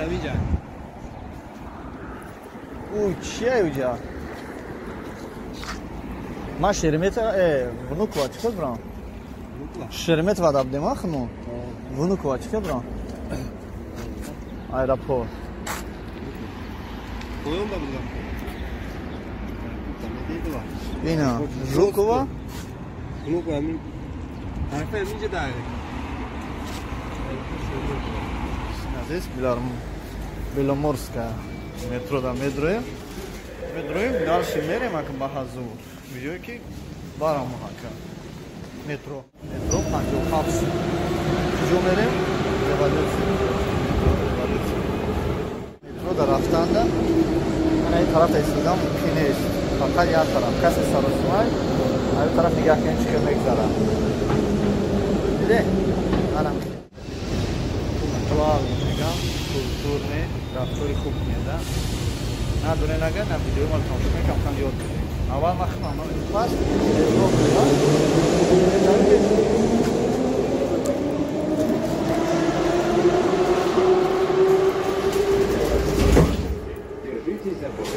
همینجا. او چیه اینجا؟ ما شرمت ونوک واچکه برام. شرمت واداب دماغ مو. ونوک واچکه برام. Aeroport. Koyun da burada. Bina. Zhukova. Bunu koyayım. Harfi emince daire. Здесь Беломорская. Метро да метро. Метроем дальше мерим ака бахазу. Видео ки барам ака. Метро. Метро 57. Кужо мерим? Революция. Метро да рафтанда. Ана ин тараф истодам кинест. Фақат як тараф. Каси саросмай. Ана тараф нигах кен чика мегзара. Диде? Ана. Клав мегам. Культурный. Рафтори хуб неда. На дуне нага на видео мал тамошо кам ёд гирем. Аввал махмам пас Держитесь за бок.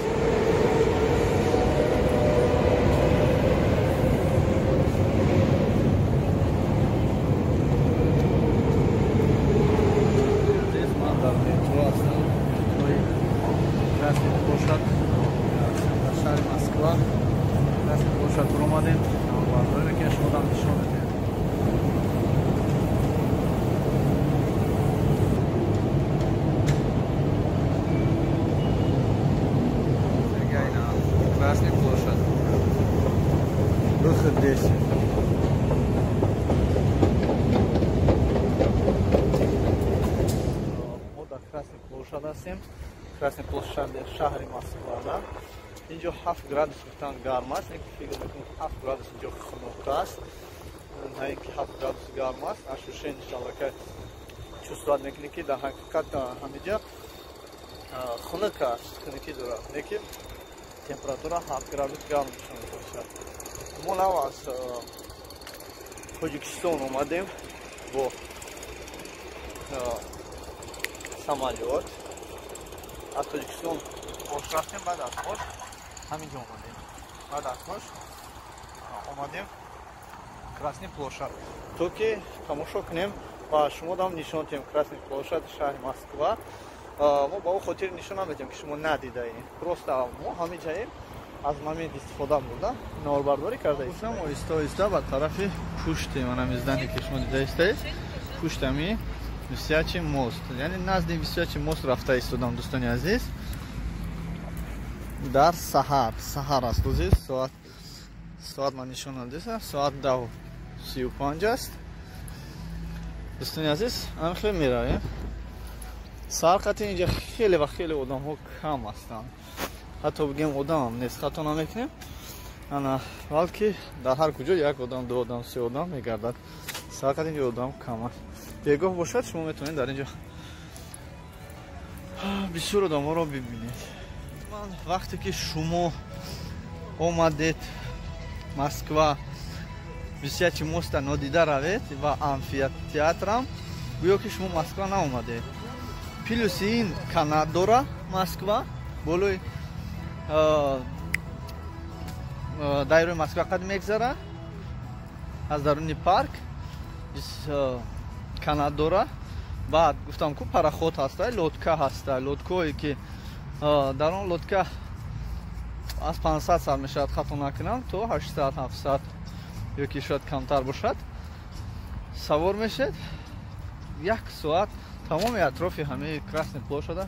Красная площадь. Выход здесь. Вот до Красной площади астем. Красной площади шахри Москва. Инҷо 7 градус тан гарм аст. Фикр мекунам 7 градус инҷо хунук аст. На ин 7 градус гарм аст. Ашушен иншаллоh ки чувствовать мекунем ки дар ҳақиқат ҳамиҷа хунук аст. Хунуки дорад. Лекин температура 7 градус гарм мебошад. Мо нав аз Тоҷикистон омадем бо самолёт. Аз Тоҷикистон бош рафтем, баъд аз бош ҳаминҷо омадем. Баъд аз бош омадем Красный площадь. То ки тамошо кунем ва шумо дам нишон диҳем Красный площадь шаҳри Москва. мо ба ӯ хотир нишон намедиҳем ки шумо надидаем. Просто мо ҳамиҷаем аз момент истифода бурда норбардорӣ кардаем. Оҳиста-оҳиста ба тарафи пушти манами здание ки шумо дидаистед, пуштами висячий мост. Яъне назди висячий мост рафта истодам дӯстони азиз. Дар саҳар аст озиз соат ман нишон додам, соат 10:35 аст. дӯстони азиз, анхеле меравем. Сарқати инҷа хеле ва хеле одамҳо кам ҳастанд. Ҳатто бигем одамам нест, хато намекунем. Ана балки дар ҳар куҷо як одам, ду одам, се одам мегардад. Сарқати инҷа одам кам аст. Бегоҳ бошад шумо метавонед дар инҷа бисёр одамҳоро бибинед. Ман вақте ки шумо омадед Москва висячий моста нодида равед ва амфитеатрам гӯё ки шумо Москва наомадед. Плюс ин канат дора Москва, болои дайрои Москва қад мегзара аз даруни парк канат дора. Баъд гуфтам ку пароход ҳаста, лодка ҳаста. Лодкое ки дар он лодка аз 500 сар мешавад, хато накунам, то 800 700 ё ки шояд камтар бошад. Савор мешед 1 соат тамоми атрофи ҳамаи Красной площади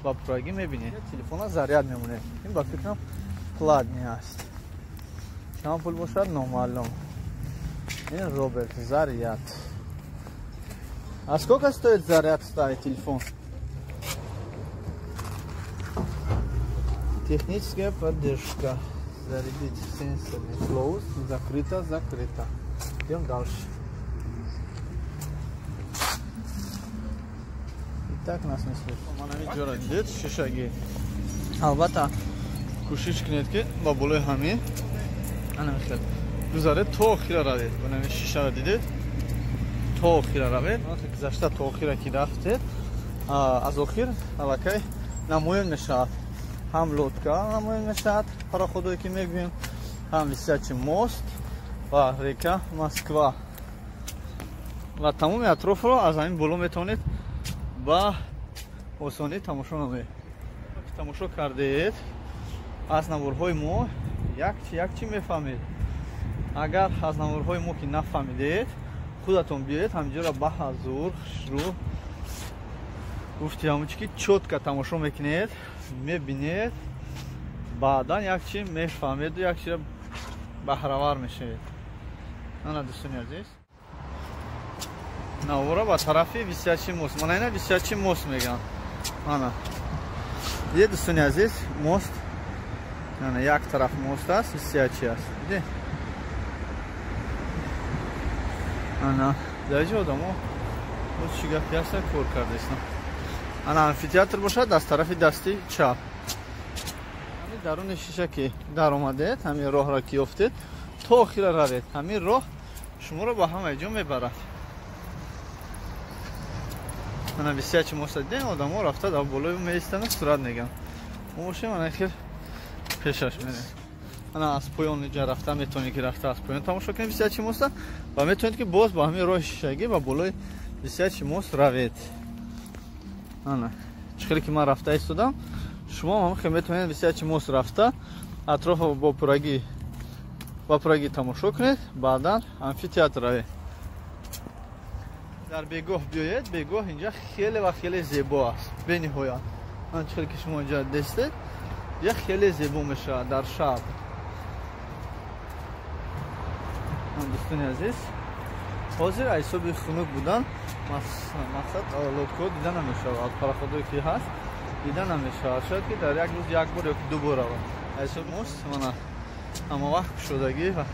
ба пуррагӣ мебинед. Телефона заряд мемонед. Ин ба фикрам пладни аст. Чанд пул бошад номаълум. Ин Роберт заряд. А сколько стоит заряд ставить телефон? Техническая поддержка. Зарядить сенсорный. Close. Закрыто. Идем дальше. Так нас не слышно. Манами ҷора дидед шишаги. Албатта кӯшиш кунед ки ба болои ҳамин ана мисол гузаред то охира равед. Манами шишаро дидед то охира равед. Вақте гузашта то охира ки рафтед аз охир аллакай намоён мешавад. ҳам лодка намоён мешавад, пароходое ки мегӯем, ҳам висячий мост ва река Москва. ва тамоми атрофро аз ҳамин боло метавонед ба осонӣ тамошо намоед. тамошо кардед, аз наворҳои мо як чӣ мефаҳмед. агар аз наворҳои мо ки нафаҳмидед, худатон биёед ҳаминҷора баҳр зурх шурӯъ гуфти ҳамон чӣ ки чотка тамошо мекунед, мебинед, баъдан як чӣ мефаҳмеду як чӣ баҳравар мешавед. ана дӯстони азиз, навора ба тарафи висячий мост. Мана ина висячий мост мегӯянд. ана дидед дӯстони азиз, мост ана як тараф мост аст, висячий аст. дидед ана дар ҷо одамо чӣ гапи аста кор кардаистам. ана амфитеатр бошад аз тарафи дасти чап. ҳамин даруни шиша ки даромадед, ҳамин роҳро ки ёфтед, то охира равед. ҳамин роҳ шуморо ба ҳамаи ҷо мебарад. ана висячий мост дидем, одамо рафта дар болои меистану сурат мегиранд. мо бошем ана хел пешаш мерем. ана аз поён ҷа рафта метавонед ки рафта аз поён тамошо кунед висячий моста ва метавонед ки боз ба ҳамин роҳи шишагӣ ба болои висячий мост равед. ана чӣ хеле ки ман рафта истодам, шумо ҳам хел метавонед висячий мост рафта атрофа ба пурагӣ тамошо кунед, баъдан амфитеатр равед. дар бегоҳ биёед, бегоҳ инҷа хеле ва хеле зебо аст, бениҳоят. ана чӣ хеле ки шумо инҷа дестед, я хеле зебо мешавад дар шаб. дӯстони азиз, ҳозир аз ҳисоби хунук будан мақсад лодкаҳо дида намешавад, пароходое ки ҳаст дида намешавад. шояд ки дар як рӯз як бор ё ки ду бор равад. аз ҳисоби мост мана ҳама вақт кушодагӣ ва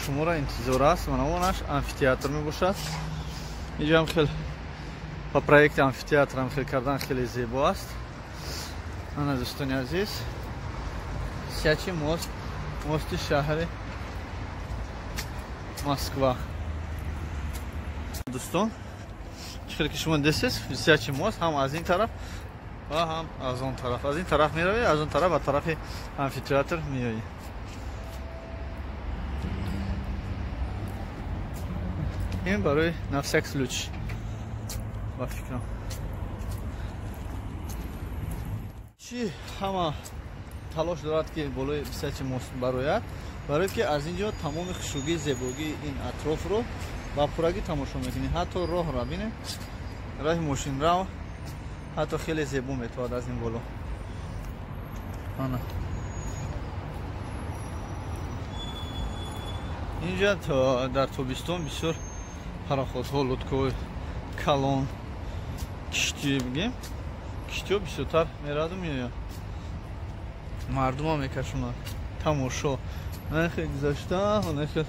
шуморо интизор аст. мана онаш амфитеатр мебошад. инҷа ҳам хел ба проекти амфитеатр ҳам хел кардан хеле зебо аст. ана дӯстони азиз, висячий мост, мости шаҳри Москва. дӯстон, чӣ хеле ки шумо дестед, висячий мост ҳам аз ин тараф ва ҳам аз он тараф. аз ин тараф меравед, аз он тараф ба тарафи амфитеатр меоед. ин барои на всяк случай ба фикрам. чӣ ҳама талош дорад ки болои висячий мост барояд, барое ки аз ин ҷо тамоми хушугии зебогии ин атрофро ба пурагӣ тамошо мекунед. ҳатто роҳро бинед, роҳи мошинрав ҳатто хеле зебо метавад аз ин боло. ана инҷа дар тобистон бисёр пароходҳо, лодкаҳои калон, киштӣ бигем, киштиҳо бисёртар мераваду меояд. мардумам мекашонад тамошо. ана хел гузашта, ана хел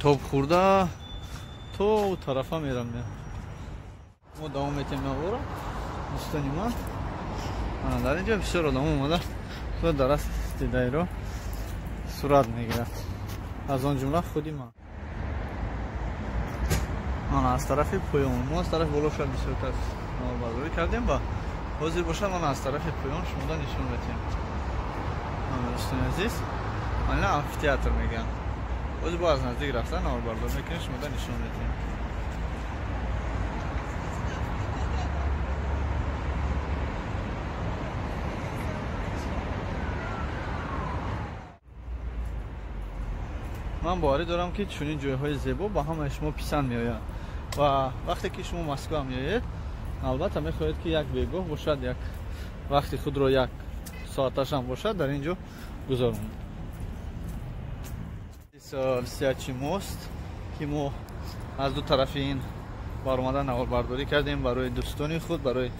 тоб хӯрда то тарафа мерам. мо давом метем навора. дӯстони ман, ана дар инҷа бисёр одам омада худ дар асти дайро сурат мегирад. аз он ҷумла худи ман. ана аз тарафи поён, мо аз тарафи боло шояд бисёртар наварбардорӣ кардем, ба ҳозир бошад ман аз тарафи поён шумода нишон метем. ана дӯстони азиз, ана амфитеатр мегӯянд. ҳозир бо аз наздик рафта наварбардорӣ мекунем, шумода нишон метем. ман боварӣ дорам ки чунин ҷойҳои зебо ба ҳамаи шумо писанд меояд. ва вақте ки шумо Москва меоед, албатта мехоҳед ки як бегоҳ бошад, як вақти худро як соаташам бошад дар ин ҷо гузаронед. висячий мост ки мо аз ду тарафи ин баромада наварбардорӣ кардем барои дӯстони худ, барои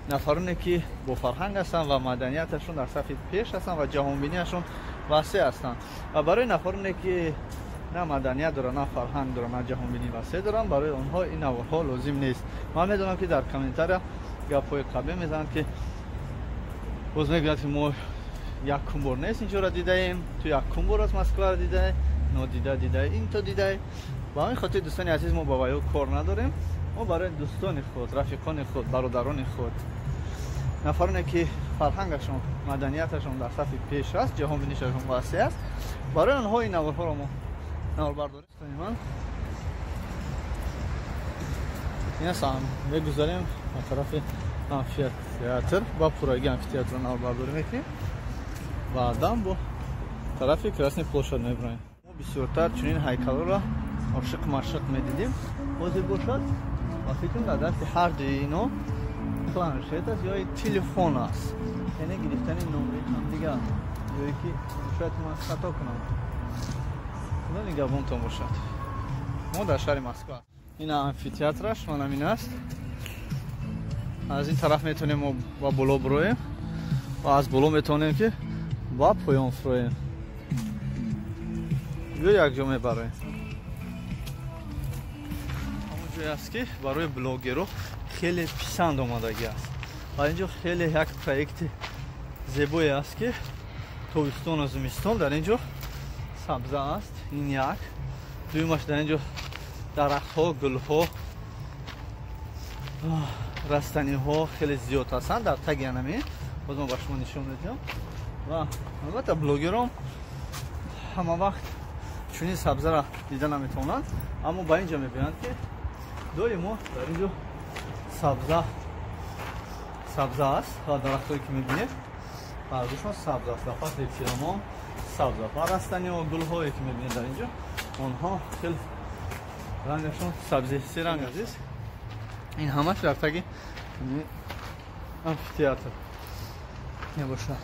нафароне ки бо фарҳанг ҳастанд ва маданияташон дар сафи пеш ҳастанд ва ҷаҳонбиниашон васеъ ҳастанд. ва барои нафароне ки на маданият доранд, на фарҳанг доранд, на ҷаҳонбинӣ васеъ доранд, барои онҳо ин наворҳо лозим нест. ман медонам ки дар комментария гапҳои қабе мезананд ки боз мегӯянд ки мо якум бор нест инҷоро дидаем, ту якум бор аз Москваро дидаи, нодида дидаи, ин то дидаи. ба ҳамин хотир дӯстони азиз мо ба вайо кор надорем. мо барои дӯстони худ, рафиқони худ, бародарони худ, нафароне ки фарҳангашон, маданияташон дар сафи пеш аст, ҷаҳонбинишашон васеъ аст, барои онҳо ин наворҳоро мо наворбардорӣ мекунем. ин аст мегузарем ба тарафи амфитеатр, ба пурраги амфитеатрро наворбардорӣ мекунем. баъдан бо тарафи Красный площадь мебароем. мо бисёртар чунин ҳайкалҳоро ошиқ машиқ медидем. ҳозир бошад ва фикр дар дасти ҳар дуи ино планшет аст ё телефон аст, яъне гирифтани номраи ҳамдига ёе ки шояд ман хато кунам. худо нигаҳбонтон бошад. мо дар шаҳри Москва. ин амфитеатраш ман ҳамин аст. аз ин тараф метавонем мо ба боло бироем ва аз боло метавонем ки ба поён фуроем ё якҷо мебароем. ҳамон ҷое аст ки барои блогерҳо хеле писанд омадагӣ аст. ва инҷо хеле як проекти зебое аст ки тобистону зимистон дар инҷо сабза аст. ин як. дуюмаш дар инҷо дарахтҳо, гулҳо, растаниҳо хеле зиёд ҳастанд дар таги анамин. боз мо ба шумо нишон медиҳам. ва албатта блогерон ҳама вақт чунин сабзара дида наметавонанд, аммо ба инҷа мебинанд ки доимо дар инҷо сабза аст ва дарахтҳое ки мебинед баъзишон сабз аст ва фасли фиромон сабз аст ва растаниҳо, гулҳое ки мебинед дар инҷо онҳо хеле рангашон сабзи се ранг азиз. ин ҳамаш дар таги амфитеатр мебошад.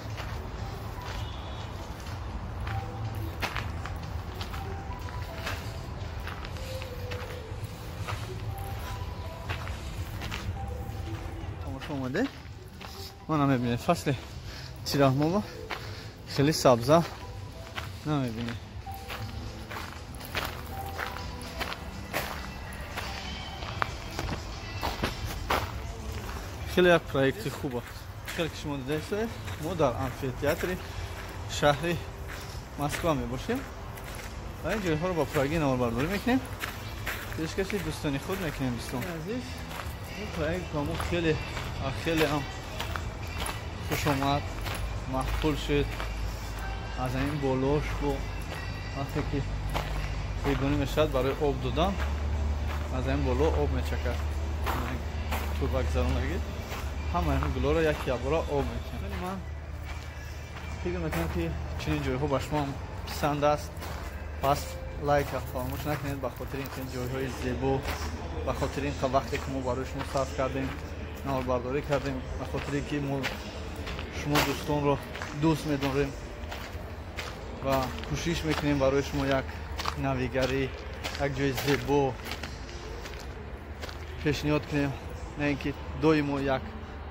тамошо омаде мана мебинед фасли тираҳмола хеле сабза намебинед. хеле як проекти хуб аст. хеле ки шумо дидаед мо дар амфитеатри шаҳри Москва мебошем ва ин ҷойҳоро ба пурраги наворбардорӣ мекунем, пешкаши дӯстони худ мекунем. дӯстон азиз, ин проект ба мо хеле ҳам хушомад, маҳфул шуд. аз ин болош бо вақте ки бегонӣ мешавад барои об додан аз ин боло об мечакад. турбагзаронагӣ ҳама ин гулҳоро як-якбора об мекунем. ман фикр мекунам ки чунин ҷойҳо ба шумо писанд аст. пас лайка фаромӯш накунед ба хотири ин ҷойҳои зебо, ба хотири ин вақте ки мо барои шумо сарф кардем, наворбардорӣ кардем, ба хотире ки мо шумо дӯстонро дӯст медорем ва кӯшиш мекунем барои шумо як навигарӣ, як ҷои зебо пешниҳод кунем, не ин ки доимо як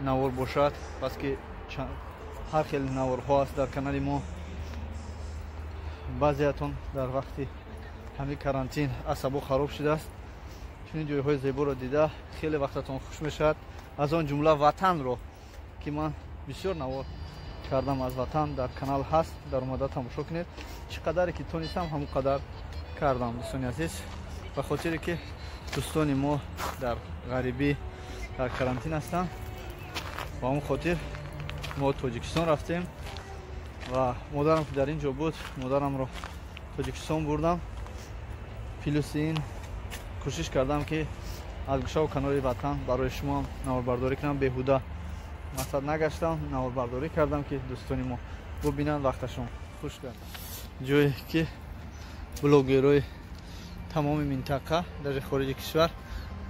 навор бошад. пас ки ҳар хеле наворҳо аст дар канали мо. баъзеатон дар вақти ҳамин карантин асабо хароб шудааст. чунин ҷойҳои зеборо дида хеле вақтатон хуш мешавад. аз он ҷумла ватанро ки ман бисёр навор кардам аз ватан дар канал ҳаст, дар омада тамошо кунед. чӣ қадаре ки тонистам ҳамон қадар кардам. дӯстони азиз, ба хотире ки дӯстони мо дар ғарибӣ дар карантин ҳастанд, ба он хотир мо тоҷикистон рафтем ва модарам ки дар ин ҷо буд, модарамро тоҷикистон бурдам. плюси ин кӯшиш кардам ки аз гӯшаву канори ватан барои шумо наворбардорӣ кунам. беҳуда масад нагаштам, наворбардорӣ кардам ки дӯстони мо бубинанд, вақташон хуш кардам. ҷое ки блогерои тамоми минтақа даже хориҷи кишвар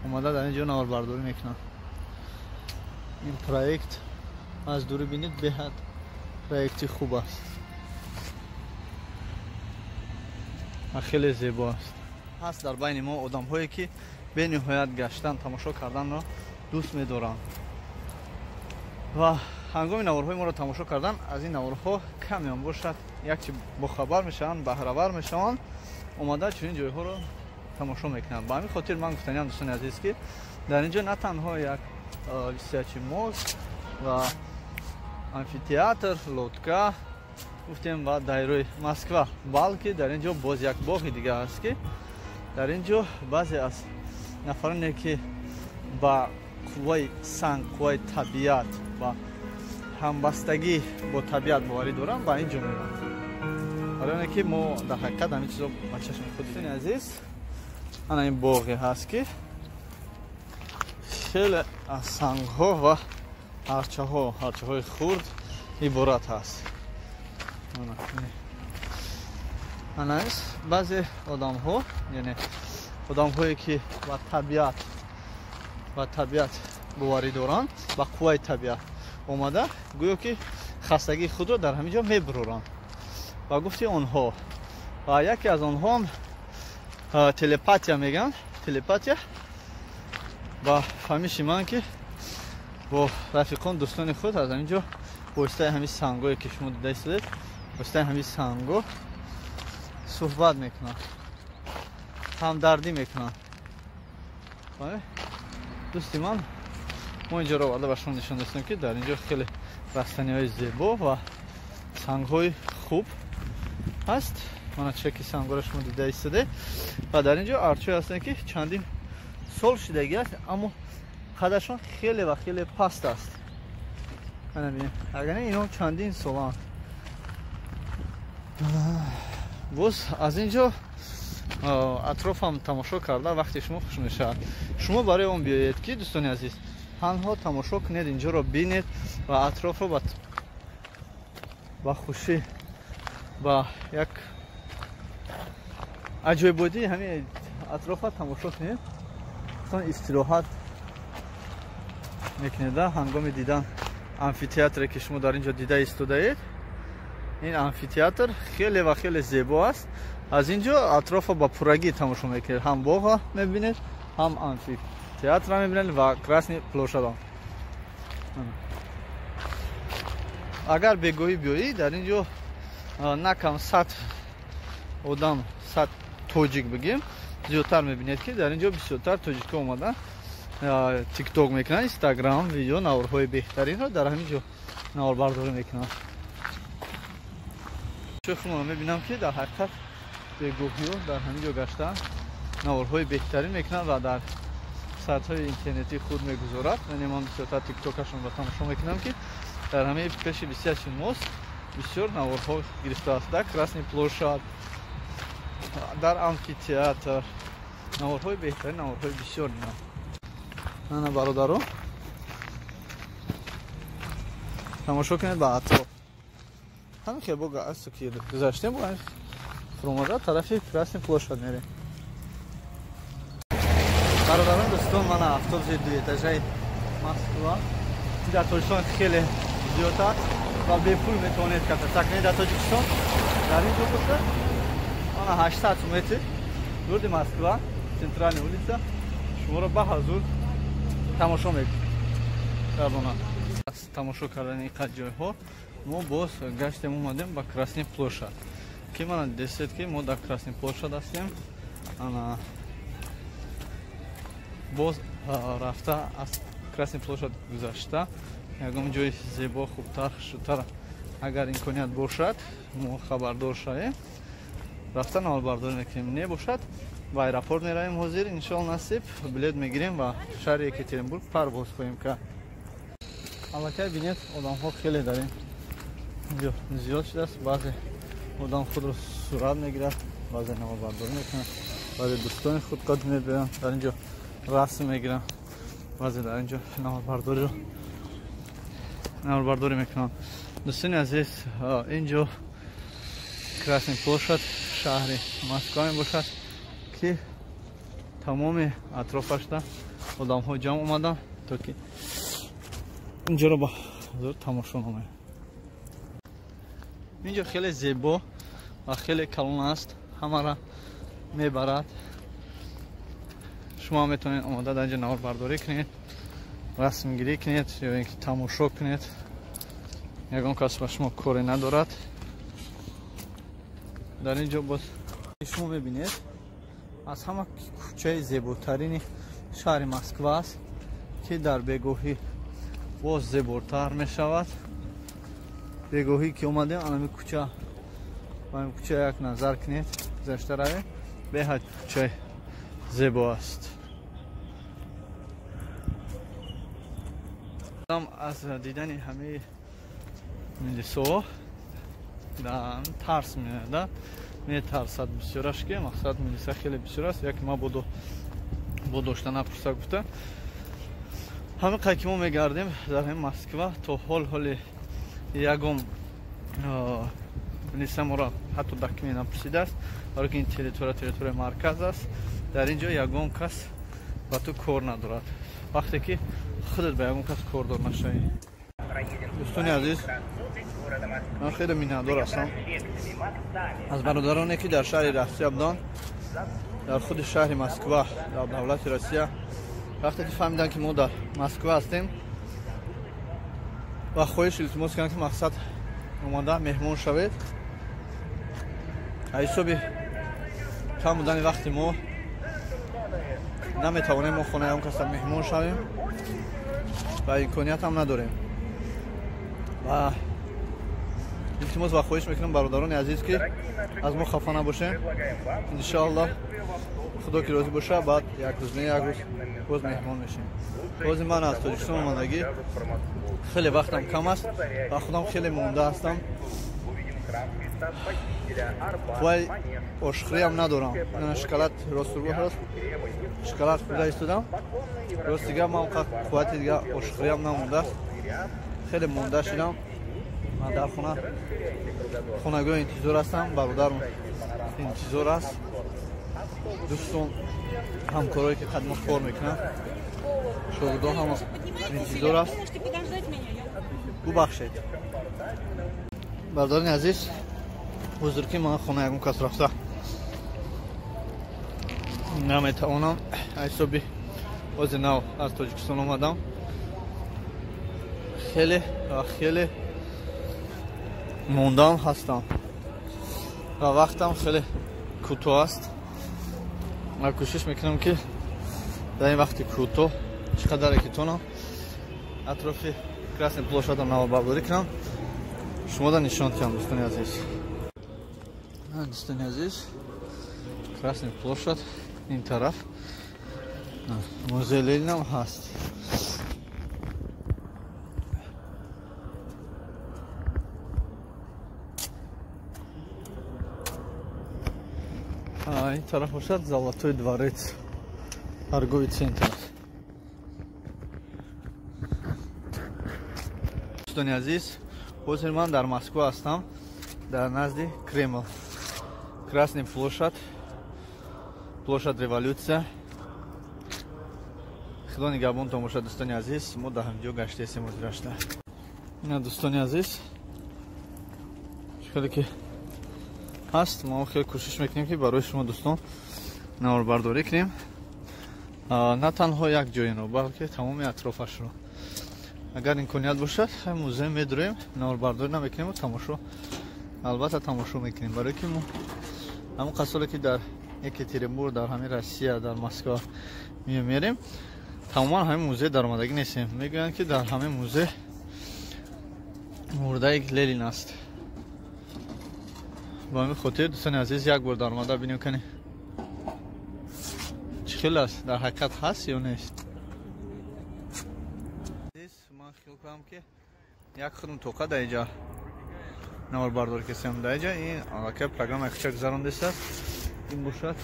омада дар ин ҷо наворбардорӣ мекунанд. ин проект аз дурӣ бинед беҳад проекти хуб аст ва хеле зебо аст. ҳаст дар байни мо одамҳое ки бениҳоят гаштан, тамошо карданро дӯст медоранд ва ҳангоми наворҳои моро тамошо кардан аз ин наворҳо камеам бошад якчи бохабар мешаванд, баҳравар мешаванд, омада чунин ҷойҳоро тамошо мекунанд. ба ҳамин хотир ман гуфтаниям дӯстони азиз ки дар ин ҷо на танҳо як висячий мост ва амфитеатр, лодка гуфтем ва дайрои Москва, балки дар ин ҷо боз як боғи дига аст ки дар ин ҷо баъзе аз нафароне ки با قوای سنگ، قوای طبیعت و همبستگی با طبیعت باوری دارم با اینجا میرم. حالا که ما در حقیقت همین چیزا با چشم خودتون عزیز انا این باغی هست که خیلی از سنگ ها و هرچه های خورد عبارت هست. انا است بعضی آدم ها، یعنی آدم هایی که با طبیعت باوری دارن، با قوای طبیعت اومده گویا که خستگی خود رو در همینجا میبرورن و گفتی آنها و یکی از آنها هم تلپاتیا میگن. تلپاتیا و فهمیشی من که با رفیقان دوستان خود از همینجا واسطه همین سنگایی که شما دیدید واسطه همین سنگا صحبت میکنن، همدردی میکنن. دوستی من ما اینجا رو آورده و شما نشان دادم که در اینجا خیلی رستنی های زیبا و سنگ های خوب هست. من چکی سنگ ها رو شما دیده ایستاده و در اینجا ارچه هستن که چندین سال شدگی است اما قدشان خیلی و خیلی پست است. اگر نه اینا چندین سال باز از اینجا اطراف هم تماشا کرده وقتی شما خوش میشه. شما برای اون بیایید که دوستان عزیز تنها تماشا کنید، اینجا رو بینید و اطراف رو با خوشی با یک عجایب بودی همین اطراف رو تماشا کنید. استراحت میکنید هنگام دیدن آمفی‌تئاتر که شما در اینجا دیده ایستاده اید. این آمفی‌تئاتر خیلی و خیلی زیبا است. از اینجا اطراف با پورگی تماشا میکنید، هم باغ میبینید هم آمفی‌تئاتر میبینید و کراسنی پلوشاد. اگر بگویی بیایی در اینجا نکم 100 آدم 100 توجیک بگیم زیادتر میبینید که در اینجا بسیارتر توجیک اومدن تیک توک میکنن، اینستاگرام ویدیو نوارهای بهترین رو در همینجا نوار برداری میکنن. شما میبینم که در حقیقت بگوهی رو در همینجا گشتن نوارهای بهترین میکنن و در سایت های اینترنتی خود میگذارد. یعنی من بسیارتر تیک توکشون رو تماشا میکنم که در همه پیش بسیارشون موست بسیار نوارها گرفته است. در کراسنی پلوشاد، در آمفی‌تئاتر نوارهای بهترین، نوارهای بسیار میکنن. انا برادرو تماشا کنید با اطراف همین که با گاز که گذاشتیم با فرومادا طرف کراسنی پلوشاد میریم. برادران دوستان من اتوبوس دو اتاژه مسکو در تاجیکستان خیلی زیاد است و به پول میتونید که ساکنین در تاجیکستان در اینجا بوده. من 800 متر دور از مسکو سنترال اولیسا شما رو به حضور تماشا میکنید. از تماشا کردن این جای ها ما باز گشتیم اومدیم با کراسنی پلوشاد که من دیدید که ما در کراسنی پلوشاد هستیم. انا باز رفته از کراسنی پلوشاد گذشته یکم جای زیبا خوبتر شدتر اگر امکانیت باشد ما خبردار شویم رفتن نوار برداری میکنیم، نه باشد و ایرپورت میرویم حاضر انشالله نصیب بلیط میگیریم و شهر یکاترینبورگ پرواز خواهیم کرد. البته ببینید آدم ها خیلی در این زیاد شده است. بعضی آدم خود رو صورت میگیرد، بعضی نوار برداری میکنن، بعضی دوستان خود قد میبرن در اینجا رسم میگیرن، بعضی در اینجا نوار برداری میکنن. دوستان عزیز اینجا کراسنی پلوشاد شهر مسکو باشد که تمام اطرافش دا آدم ها جمع اومدن تا که اینجا رو با حضور تماشا نمایند. اینجا خیلی زیبا و خیلی کلان است، همه را میبرد. شما میتونید آماده در اینجا نوار برداری کنید، رسم گیری کنید یا اینکه تماشا کنید. یگان کس با شما کاری ندارد. در اینجا باز شما میبینید از همه کوچه زیباترین شهر مسکو است که در بگوهی باز زیباتر می شود. بگوهی که اومده همین کوچه یک نظر کنید گذشته روید به حد کوچه زیبا است. از دیدن همه ملیسو ترس میاد میترسد بسیارش که مقصد ملیسا خیلی بسیار است یک ما با داشتن پرسا گفته همه که ما میگردیم در این مسکو تا حال یکم ملیسا ما را حتی دکمی نپرسیده است برای که این تریتوری مرکز است در اینجا یکم کس با تو کار ندارد وقتی که خودت به یکم کس کار دار نشوی. دوستان عزیز من خیلی میهماندار هستم از برادرانی که در شهر راستی ابدان در خود شهر مسکو در دولت روسیه وقتی که فهمیدن که ما در مسکو هستیم و خواهش التماس کردن که مقصد اومده مهمون شوید حسابی کم بودن وقتی ما نمیتوانیم ما خانه اون کس مهمون شویم و امکانیت هم نداریم و التماس و خواهش میکنم برادران عزیز که از ما خفه نباشین ان شاء الله خدا که راضی باشه بعد یک روز باز مهمان میشیم. باز من از تاجیکستان اومدگی خیلی وقتم کم است و خودم خیلی مونده هستم وای اشخری هم ندارم من شکلات راست رو هست شکلات خدا استودم راست دیگه من قوت دیگه اشخری هم نمونده خیلی مونده شدم من در خونگاه انتظار هستم برادرم انتظار است دوستان همکارایی که خدمت کار میکنن شاگردا هم انتظار است ببخشید برادران عزیز حضور که من خونه یکم کس رفته نمیتوانم حسابی باز نو از تاجیکستان اومدم خیلی موندم هستم و وقتم خیلی کوتاه است من کوشش میکنم که در این وقت کوتاه چقدر که تونم اطراف کراسنی پلوشاد نوبرداری کنم شما را نشان دهم دوستان عزیز. دوستان عزیز کراسنی پلوشاد این طرف موزه لنین هم هست. این طرف باشد زلاتوی دوارец торговый центр. دوستان عزیز حاضر من در مسکو هستم در نزد کرمل کراسنی پلوشاد رеволюция خدا نگهبانتان باشد. دوستان عزیز ما در همجا گشته هستیم رشته نه دوستان عزیز شکلی که هست ما خیلی کوشش میکنیم که برای شما دوستان نواربرداری کنیم نه تنها یک جای رو بلکه تمام اطرافش رو اگر امکانیت باشد موزه میداریم نواربرداری نمیکنیم و تماشا البته تماشا میکنیم برای که ما همون کسایی که در یکاترینبورگ در همین روسیه در مسکو میریم تماما همین موزه در آمدگی نیستیم میگویند که در همین موزه مرده لنین است با همین خاطر دوستان عزیز یک بار در آمده بینیم کنیم چه خیلی است در حقیقت هست یا نیست. من خیال کنم که یک خودم توقع در اینجا نواربرداری کسیم در اینجا این علاقه پروگرام اخچه گذرانده است این باشد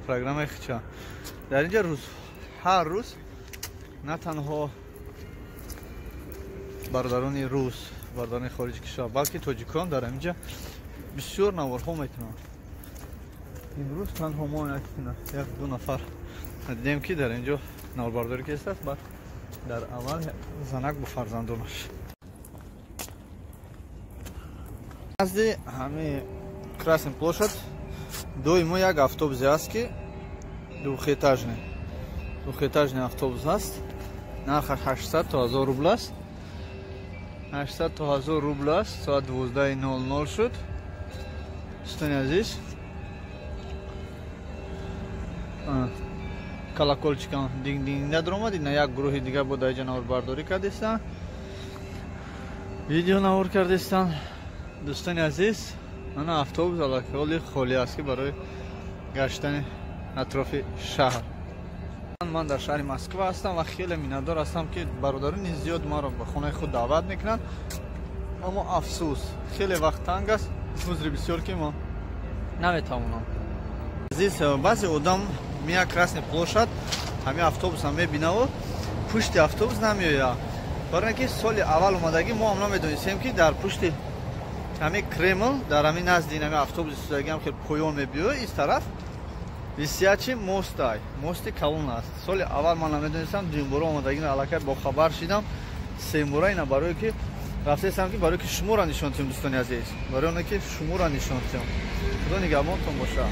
پروگرام اخچه در اینجا هر روز نه تنها برادران روس برادران خارج کشور بلکه تاجیکان در اینجا بسیار نوارها میتونن. امروز تنها ما یک دو نفر دیدیم که در اینجا نواربرداری کسته است بعد در اول زنک با فرزندانش نزد همه کراسنی پلوشاد دوی ما یک автобуси است که دوخетажный автобус است нархаш 800 تا 1000 рубл است 800 تا 1000 рубл است ساعت 12:00 شد. دوستان عزیز колокольчикам динг динг надромади на як гурӯҳи дигар бо дар наварбардорӣ кардестанд видео навор кардестанд. دوستان عزیز мана автобус аллакай холӣ аст ки барои гаштани атрофи шаҳр من در شهر مسکو هستم و خیلی میندار هستم که برادران زیاد ما را به خانه خود دعوت میکنند، اما افسوس خیلی وقت تنگ است، عذر بسیار که ما نمیتوانم. عزیز بعضی آدم میاد красный площадь، همین автобус هم میبینه و پشت автобус نمیآید. برای اینکه سال اول اومدگی ما هم نمیدونستیم که در پشت همین کرمل در همین نزدیک همین автобус ایستادگی هم که پایان میبیه این طرف висячий мости калон аст. Соли аввал ман намедонистам, дуюмбора омадагиро аллакай бохабар шидам. Сембора ина барое ки рафтаистам ки барое ки шуморо нишон диҳем, дӯстони азиз, барои оне ки шуморо нишон диҳем. Худо нигаҳбонтон боша.